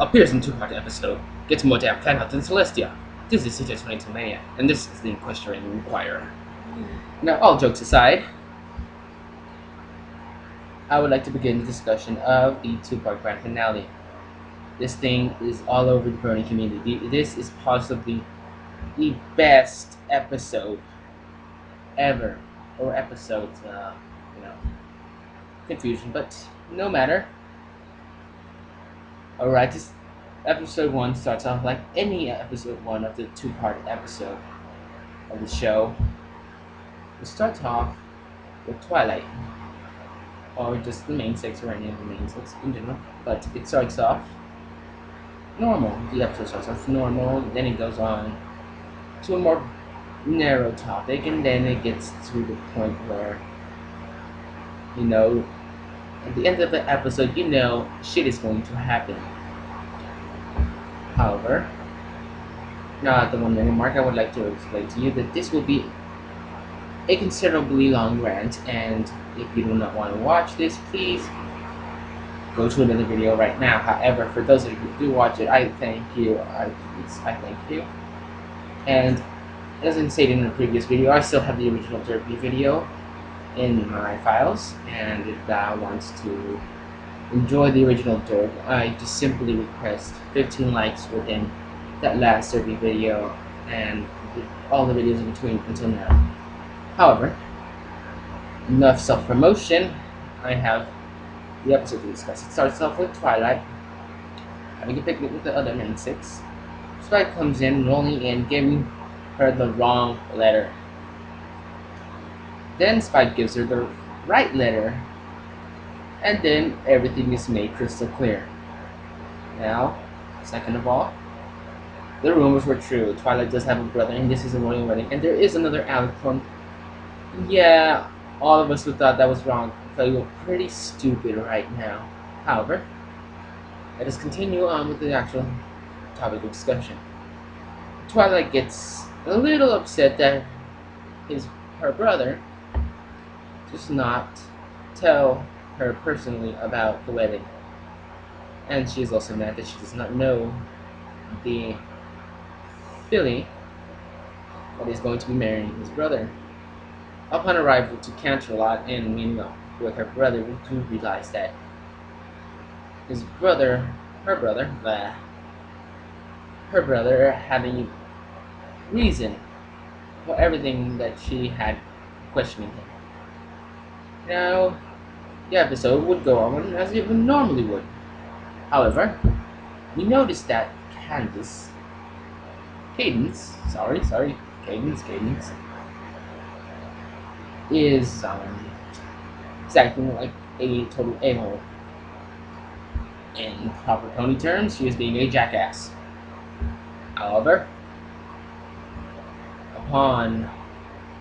appears in two-part episode, gets more damn planet than Celestia. This is CJ22 Mania, and this is the Equestrian Inquirer. Now, all jokes aside, I would like to begin the discussion of the two-part grand finale. This thing is all over the Brony community. This is possibly the best episode ever, or episodes, you know, confusion, but no matter. Alright, this episode 1 starts off like any episode 1 of the two-part episode of the show. It starts off with Twilight, or just the main six, or any of the main six in general, but it starts off normal. The episode starts off normal, then it goes on to a more narrow topic, and then it gets to the point where, you know, at the end of the episode, you know, shit is going to happen. However, now at the 1 minute mark, I would like to explain to you that this will be a considerably long rant, and if you do not want to watch this, please go to another video right now. However, for those of you who do watch it, I thank you. I thank you. And as I stated in the previous video, I still have the original Derpy video in my files, and if that wants to enjoy the original Derp, I just simply request 15 likes within that last Derpy video and all the videos in between until now. However, enough self-promotion. I have the episode to discuss. It starts off with Twilight having a picnic with the other main six. Spike comes in, rolling in, giving her the wrong letter. Then Spike gives her the right letter, and then everything is made crystal clear. Now, second of all, the rumors were true. Twilight does have a brother, and this is a royal wedding, and there is another Alec clone. Yeah, all of us who thought that was wrong feel pretty stupid right now. However, let us continue on with the actual topic of discussion. Twilight gets a little upset that her brother does not tell her personally about the wedding, and she is also mad that she does not know the filly that is going to be marrying his brother. Upon arrival to Canterlot and meeting up with her brother, we do realize that her brother had a reason for everything that she had questioning him. Now, the episode would go on as it normally would. However, we noticed that Cadence is acting like a total a-hole. In proper pony terms, she is being a jackass. However, upon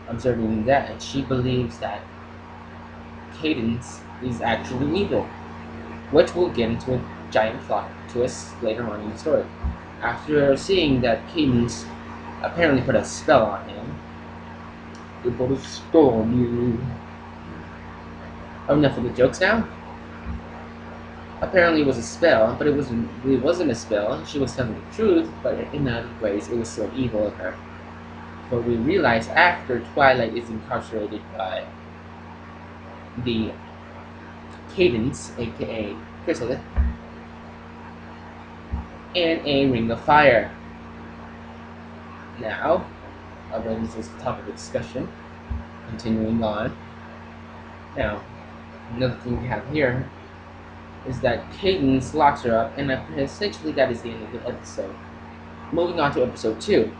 observing that, she believes that Cadence is actually evil, which will get into a giant plot twist later on in the story. After seeing that Cadence apparently put a spell on him, it put a spell on you. Enough of the jokes now. Apparently it was a spell, but it wasn't a spell. She was telling the truth, but in other ways it was still evil of her. But we realize after Twilight is incarcerated by the Cadence, aka Chrysalis, in a ring of fire. Now, this is the topic of discussion. Continuing on. Now, another thing we have here is that Cadence locks her up, and essentially that is the end of the episode. Moving on to episode 2.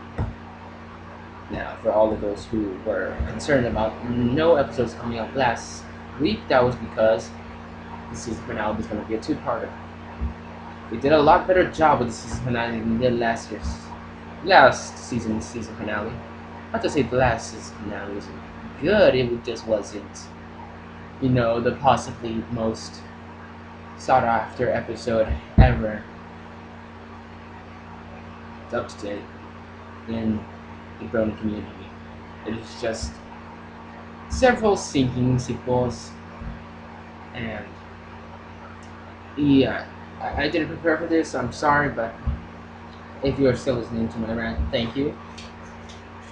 Now, for all of those who were concerned about no episodes coming out last week, that was because the season finale was going to be a two-parter. We did a lot better job with the season finale than we did last season's season finale. Not to say the last season finale wasn't good, it just wasn't, you know, the possibly most sought after episode ever. It's up to date in the Brony community. It is just several sinking sequels, and yeah, I didn't prepare for this, so I'm sorry, but if you are still listening to my rant, thank you.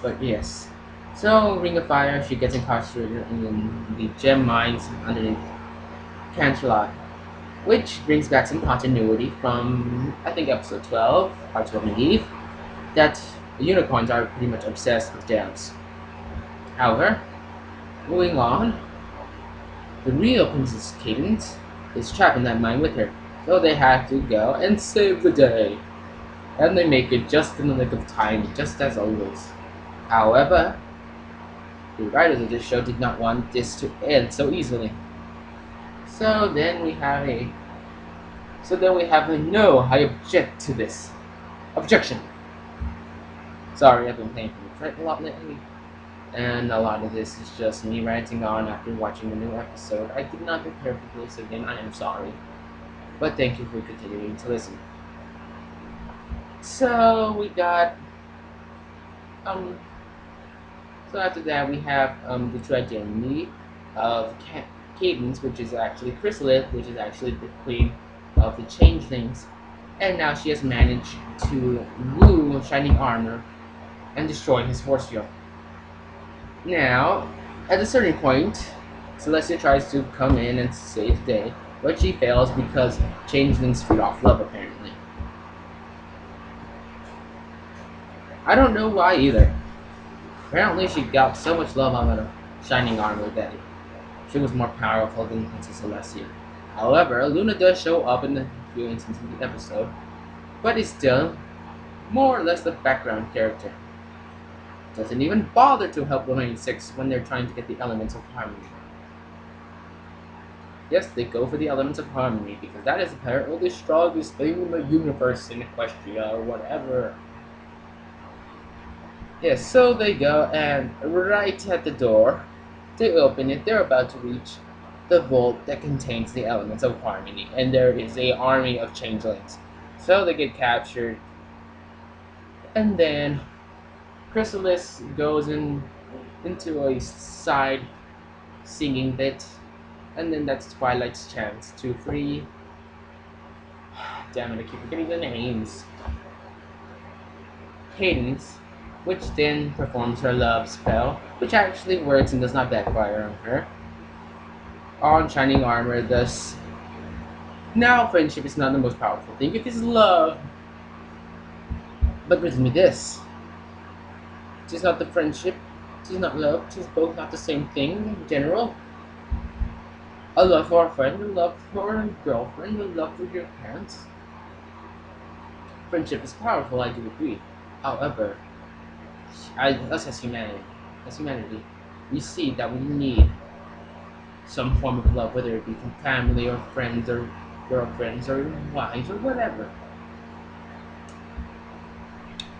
But yes. So, Ring of Fire, she gets incarcerated in the gem mines underneath Canterlot, which brings back some continuity from, I think, episode 12, Part 12 Eve, that the unicorns are pretty much obsessed with gems. However, moving on, the real Princess Cadence is trapped in that mine with her, so they have to go and save the day. And they make it just in the nick of time, just as always. However, the writers of this show did not want this to end so easily. So then we have a no, I object to this. Objection. Sorry, I've been playing from the front a lot lately. And a lot of this is just me ranting on after watching the new episode. I did not prepare for this again, I am sorry. But thank you for continuing to listen. So we got so after that we have the tragedy of Cadence, which is actually Chrysalis, which is actually the queen of the changelings. And now she has managed to woo Shining Armor and destroy his force field. Now, at a certain point, Celestia tries to come in and save the day, but she fails because changelings feed off love, apparently. I don't know why either. Apparently she got so much love out of Shining Armor that she was more powerful than Princess Celestia. However, Luna does show up in a few instances in the episode, but is still more or less the background character. Doesn't even bother to help 196 when they're trying to get the elements of harmony. Yes, they go for the elements of harmony because that is apparently the strongest thing in the universe in Equestria or whatever. Yes, so they go, and right at the door, they open it. They're about to reach the vault that contains the elements of harmony, and there is a army of changelings. So they get captured, and then Chrysalis goes into a side singing bit, and then that's Twilight's chance to free. Damn it, I keep forgetting the names. Cadence, which then performs her love spell, which actually works and does not backfire on her. On Shining Armor, thus. Now, friendship is not the most powerful thing, it is love. But listen to this. It is not the friendship, it is not love, it is both not the same thing in general. A love for a friend, a love for a girlfriend, a love for your parents. Friendship is powerful, I do agree. However, us as humanity, we see that we need some form of love, whether it be from family or friends or girlfriends or wives or whatever.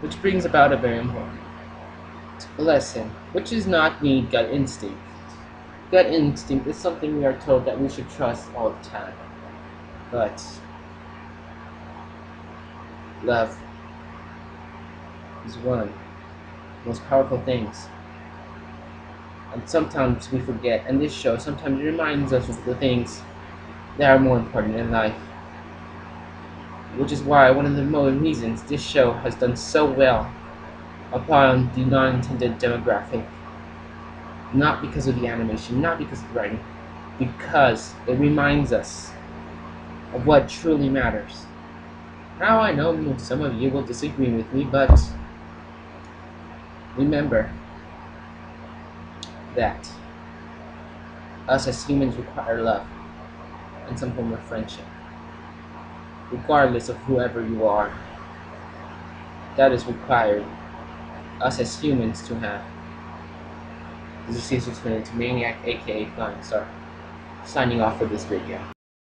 Which brings about a very important lesson, which is not need gut instinct. Gut instinct is something we are told that we should trust all the time. But love is one of the most powerful things. And sometimes we forget, and this show sometimes reminds us of the things that are more important in life. Which is why one of the main reasons this show has done so well upon the non-intended demographic. Not because of the animation, not because of the writing, because it reminds us of what truly matters. Now I know some of you will disagree with me, but remember that us as humans require love and some form of friendship. Regardless of whoever you are, that is required us as humans to have. This is Caesar's Maniac, aka Flying Star, signing off for this video.